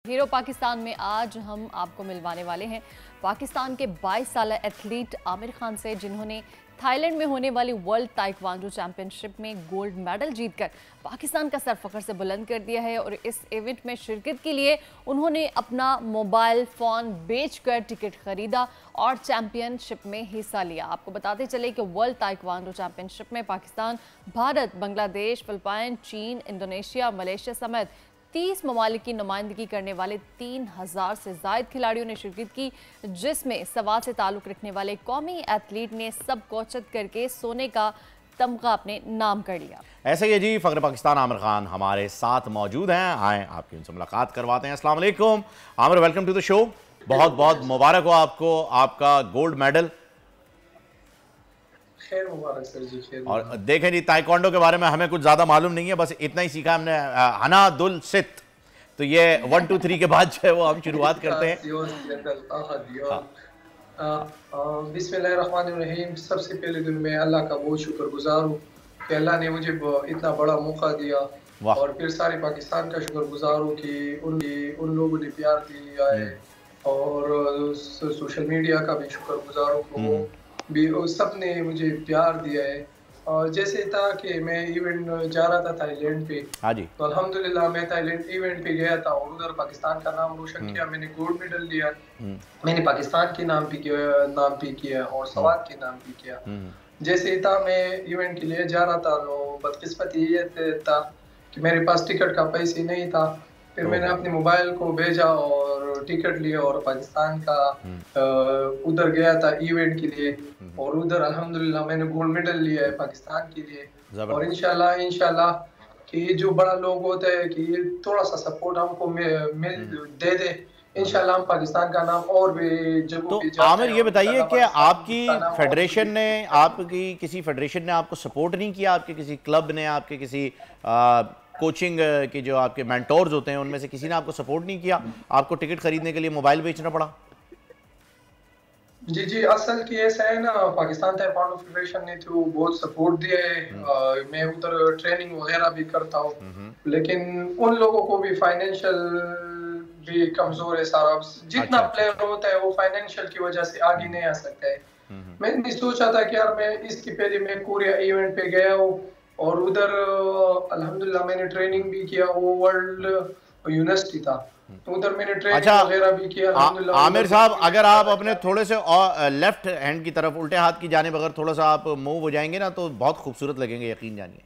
Hero Pakistan में आज हम आपको मिलवाने वाले हैं पाकिस्तान के 22 साल एथलीट आमिर खान से, जिन्होंने थाईलैंड में होने वाली वर्ल्ड ताइक्वांडो चैंपियनशिप में गोल्ड मेडल जीतकर पाकिस्तान का सर फख्र से बुलंद कर दिया है। और इस इवेंट में शिरकत के लिए उन्होंने अपना मोबाइल फ़ोन बेचकर टिकट खरीदा और चैंपियनशिप में हिस्सा लिया। आपको बताते चले कि वर्ल्ड ताइक्वांडो चैंपियनशिप में पाकिस्तान, भारत, बांग्लादेश, फिलिपाइन, चीन, इंडोनेशिया, मलेशिया समेत 30 ममालिक की नुमाइंदगी करने वाले 3000 से ज़ायद खिलाड़ियों ने शिरकत की, जिसमें सवाल से ताल्लुक़ रखने वाले कौमी एथलीट ने सब कोचत करके सोने का तमगा अपने नाम कर लिया। ऐसे ही जी फ़ख्र पाकिस्तान आमिर खान हमारे साथ मौजूद हैं। आए आपकी उनसे मुलाकात करवाते हैं। अस्सलाम वालेकुम Aamir, welcome to the show. बहुत बहुत मुबारक हो आपको आपका गोल्ड मेडल। खैर मुबारक सर जी, खैर। और देखें जी, ताइक्वांडो के बारे में हमें कुछ ज़्यादा मालूम नहीं है, बस इतना ही सीखा हमने हना दुल सित। तो ये 1 2 3 के बाद जो है वो हम शुरुआत करते हैं। बिस्मिल्लाहिर्रहमानिर्रहीम। सबसे पहले तो मैं अल्लाह का बहुत शुक्रगुजार हूँ कि अल्लाह ने मुझे इतना बड़ा मौका दिया, और फिर सारे पाकिस्तान का शुक्रगुजार हूँ कि उन लोगों ने प्यार दिया है, और सोशल मीडिया का भी शुक्रगुजार हूँ भी, सब ने मुझे प्यार दिया है। और जैसे था कि मैं इवेंट जा रहा था थाईलैंड पे, हाँ जी। तो अल्हम्दुलिल्लाह मैं थाईलैंड इवेंट पे गया था और उधर पाकिस्तान का नाम रोशन किया। मैंने गोल्ड मेडल लिया। मैंने पाकिस्तान के नाम भी किया और सवाद के नाम भी किया। जैसे था मैं इवेंट के लिए जा रहा था, तो बदकिस्मती ये था कि मेरे पास टिकट का पैसे नहीं था। फिर मैंने अपने मोबाइल को भेजा और टिकट लिया और पाकिस्तान का उधर गया था इवेंट के लिए, और उधर अल्हम्दुलिल्लाह मैंने गोल्ड मेडल लिया है पाकिस्तान के लिए। और इंशाल्लाह कि जो बड़ा लोग होते हैं कि ये थोड़ा सा सपोर्ट हमको दे दे, इंशाल्लाह हम पाकिस्तान का नाम और भी जगहों पे तो आमिर ये बताइए कि आपकी फेडरेशन ने, आपकी किसी फेडरेशन ने आपको सपोर्ट नहीं किया? आपके किसी क्लब ने, आपके किसी कोचिंग के जो आपके मेंटोर्स होते हैं उनमें से किसी ने आपको सपोर्ट नहीं किया? आपको टिकट खरीदने के लिए मोबाइल बेचना पड़ा? जी, असल की ऐसा है ना, पाकिस्तान ताइक्वांडो फेडरेशन ने तो बहुत सपोर्ट दिया है। मैं उधर ट्रेनिंग वगैरह भी करता हूँ, लेकिन उन लोगों को भी फाइनेंशियल भी कमजोर है सारा। जितना प्लेयर होता है वो फाइनेंशियल की वजह से आगे नहीं आ सकता है। मैंने सोचा था कि यार मैं इसके पहले मैं कोरिया इवेंट पे गया हूँ और उधर अल्हम्दुलिल्लाह मैंने ट्रेनिंग भी किया। वो वर्ल्ड यूनिवर्सिटी था, तो उधर मैंने ट्रेनिंग वगैरह भी किया। आमिर साहब, अगर आप अपने थोड़े से लेफ्ट हैंड की तरफ, उल्टे हाथ की जानिब अगर थोड़ा सा आप मूव हो जाएंगे ना, तो बहुत खूबसूरत लगेंगे, यकीन जानिए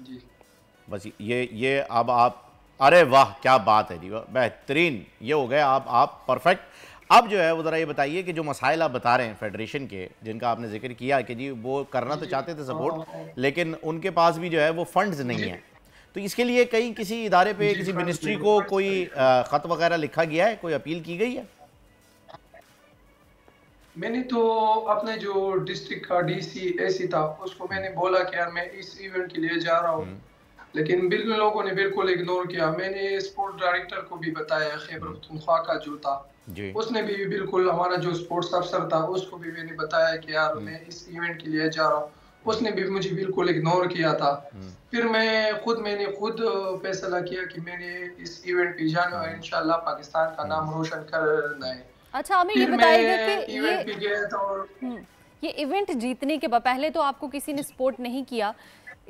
जी। बस ये अब आप, अरे वाह क्या बात है जी, बेहतरीन, ये हो गए आप परफेक्ट। अब जो है वो ज़रा ये बताइए कि जो मसाइल आप बता रहे हैं फेडरेशन के, जिनका आपने जिक्र किया कि जी वो करना तो चाहते थे सपोर्ट, लेकिन उनके पास भी जो है वो फंड्स नहीं हैं, तो इसके लिए कहीं किसी इदारे पे, किसी मिनिस्ट्री को कोई ख़त वगैरह लिखा गया है, कोई अपील की गई है? मैंने तो अपने जो डिस्ट्रिक्ट का डीसी एसी था उसको मैंने बोला कि यार मैं इस इवेंट के लिए जा रहा हूँ, लेकिन बिल्कुल लोगों ने बिल्कुल इग्नोर किया। मैंने स्पोर्ट डायरेक्टर को भी बताया, खैबर पख्तूनख्वा का जो था, उसने भी बिल्कुल, हमारा जो स्पोर्ट्स अफसर था उसको भी मैंने बताया कि यार मैं इस इवेंट के लिए जा रहा हूँ, उसने भी मुझे बिल्कुल इग्नोर किया था। फिर मैंने खुद फैसला किया कि मैंने इस इवेंट पे जाना है, इंशाल्लाह पाकिस्तान का नाम रोशन करना है। अच्छा आमिर, ये बताइएगा कि इवेंट पे गया था और ये इवेंट जीतने के बाद, पहले तो आपको किसी ने सपोर्ट नहीं किया,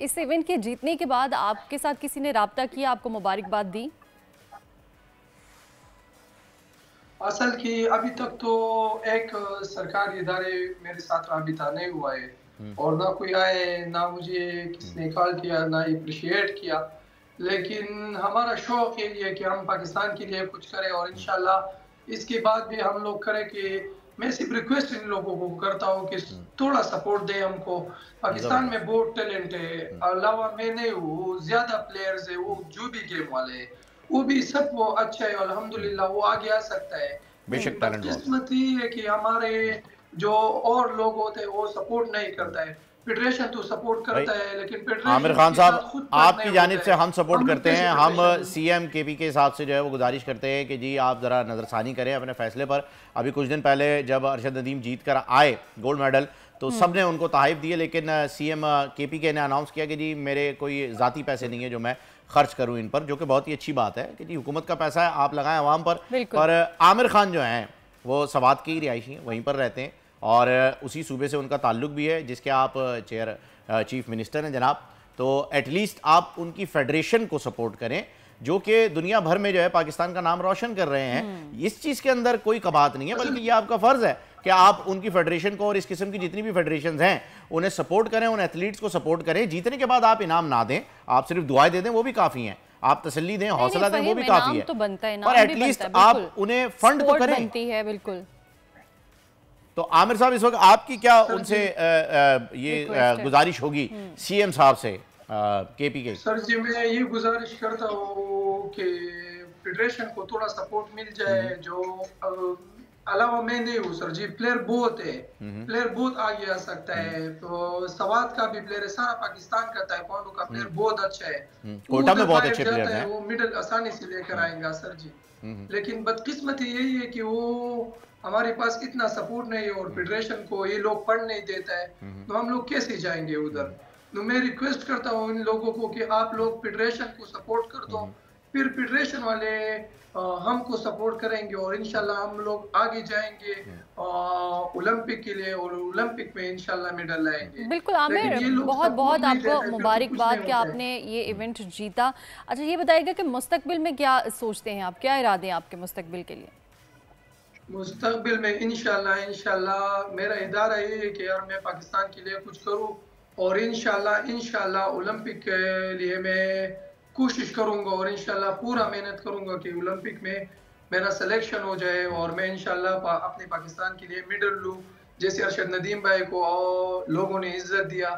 इस इवेंट के जीतने के बाद आपके साथ किसी ने राब्ता किया, आपको मुबारकबाद दी? असल की अभी तक तो एक सरकारी इदारे मेरे साथ राबिता नहीं हुआ है, और ना कोई आए, ना मुझे किसने कॉल किया, ना अप्रिशिएट किया। लेकिन हमारा शौक ये है कि हम पाकिस्तान के लिए कुछ करें, और इंशाल्लाह इसके बाद भी हम लोग करें। कि मैं सिर्फ रिक्वेस्ट इन लोगों को करता हूँ कि थोड़ा सपोर्ट दे हमको। पाकिस्तान में बहुत टैलेंट है, अलावा मैं नहीं हूँ, ज्यादा प्लेयर्स है, वो जो भी गेम वाले है वो भी सब वो अच्छा है, अल्हम्दुलिल्लाह वो आगे आ सकता है। बेशक टैलेंट किस्मत ही है कि हमारे जो और लोग होते हैं वो सपोर्ट नहीं करता है। फेडरेशन तो सपोर्ट करता है, लेकिन फेडरेशन, आमिर खान साहब, आपकी जानिब से हम सपोर्ट करते हैं। हम सीएम केपी के साथ से जो है वो गुजारिश करते हैं कि जी आप ज़रा नज़रसानी करें अपने फैसले पर। अभी कुछ दिन पहले जब अरशद नदीम जीत कर आए गोल्ड मेडल, तो सब ने उनको तहाइफ दिए, लेकिन सीएम केपी के ने अनाउंस किया कि जी मेरे कोई ज़ाती पैसे नहीं है जो मैं खर्च करूं इन पर, जो कि बहुत ही अच्छी बात है कि जी हुकूमत का पैसा है, आप लगाएं आवाम पर आमिर खान जो हैं वो सवात के ही रिहायशी हैं, वहीं पर रहते हैं और उसी सूबे से उनका ताल्लुक भी है जिसके आप चीफ मिनिस्टर हैं जनाब। तो एटलीस्ट आप उनकी फेडरेशन को सपोर्ट करें जो कि दुनिया भर में जो है पाकिस्तान का नाम रोशन कर रहे हैं। इस चीज़ के अंदर कोई कबात नहीं है, बल्कि ये आपका फ़र्ज़ है कि आप उनकी फेडरेशन को और इस किस्म की जितनी भी फेडरेशन हैं उन्हें सपोर्ट करें, उन एथलीट्स को सपोर्ट करें। जीतने के बाद आप इनाम ना दें, आप सिर्फ दुआएं दे दें, वो भी काफ़ी हैं। आप तसल्ली दें, हौसला दें, वो भी काफ़ी है, तो बनता है, पर एटलीस्ट आप उन्हें फंड तो करें। बनती है बिल्कुल। तो आमिर साहब, इस वक्त आपकी क्या उनसे ये गुजारिश होगी सीएम साहब से, केपी के? सर जी, मैं ये गुजारिश करता हूँ कि फेडरेशन को थोड़ा सपोर्ट मिल जाए। जो अलावा मैं नहीं हूँ सर जी, प्लेयर बहुत है, प्लेयर बहुत आगे आ सकता है। तो सवात का भी प्लेयर है, सारा पाकिस्तान का ताइक्वांडो का प्लेयर बहुत अच्छा है, कोटा में बहुत अच्छे प्लेयर हैं, वो मिडल आसानी से लेकर आएगा सर जी। लेकिन बदकिस्मती यही है कि वो हमारे पास इतना सपोर्ट नहीं है और फेडरेशन को ये लोग फंड नहीं देता है, तो हम लोग कैसे जाएंगे उधर। तो मैं रिक्वेस्ट करता हूँ इन लोगों को कि आप लोग फेडरेशन को सपोर्ट कर दो, फिर फेडरेशन वाले हमको सपोर्ट करेंगे और इंशाल्लाह हम लोग आगे जाएंगे ओलंपिक के लिए और ओलंपिक में इंशाल्लाह मेडल लाएंगे। बिल्कुल आमिर, बहुत बहुत आपको मुबारकबाद कि आपने ये इवेंट जीता। अच्छा, ये बताइएगा कि मुस्तकबिल में क्या सोचते हैं आप, क्या इरादे हैं आपके मुस्तकबिल के लिए? मुस्तकबिल में इंशाल्लाह मेरा इरादा ये है कि यार मैं पाकिस्तान के लिए कुछ करूँ और इंशाल्लाह ओलंपिक के लिए मैं कोशिश करूंगा और इंशाल्लाह पूरा मेहनत करूंगा कि ओलंपिक में मेरा सिलेक्शन हो जाए और मैं इंशाल्लाह अपने पाकिस्तान के लिए मेडल लूं। जैसे अरशद नदीम भाई को और लोगों ने इज्जत दिया,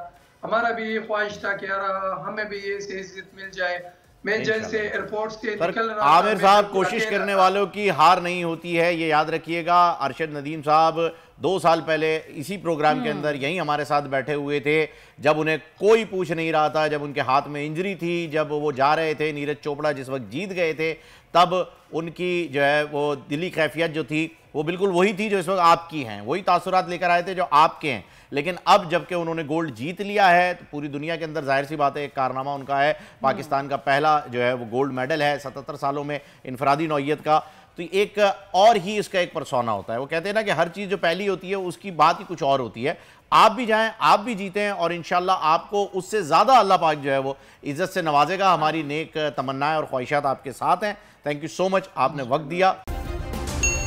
हमारा भी ये ख्वाहिश था कि यार हमें भी ये इज्जत मिल जाए। मैं जैसे एयरपोर्ट से निकल रहा था, आमिर साहब, कोशिश करने वालों की हार नहीं होती है, ये याद रखिएगा। अरशद नदीम साहब 2 साल पहले इसी प्रोग्राम के अंदर यहीं हमारे साथ बैठे हुए थे, जब उन्हें कोई पूछ नहीं रहा था, जब उनके हाथ में इंजरी थी, जब वो जा रहे थे, नीरज चोपड़ा जिस वक्त जीत गए थे, तब उनकी जो है वो दिली कैफियत जो थी वो बिल्कुल वही थी जो इस वक्त आपकी हैं, वही तासुरात लेकर आए थे जो आपके हैं। लेकिन अब जबकि उन्होंने गोल्ड जीत लिया है तो पूरी दुनिया के अंदर जाहिर सी बात है एक कारनामा उनका है, पाकिस्तान का पहला जो है वो गोल्ड मेडल है 77 सालों में इनफरादी नौइयत का। तो एक और ही इसका एक परसोना होता है। वो कहते हैं ना कि हर चीज़ जो पहली होती है उसकी बात ही कुछ और होती है। आप भी जाएं, आप भी जीतें और इंशाल्लाह आपको उससे ज़्यादा अल्लाह पाक जो है वो इज़्ज़त से नवाजेगा। हमारी नेक तमन्नाएं और ख्वाहिशात आपके साथ हैं। थैंक यू सो मच, आपने वक्त दिया।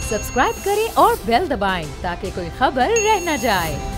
सब्सक्राइब करें और बेल दबाएं ताकि कोई खबर रह न जाए।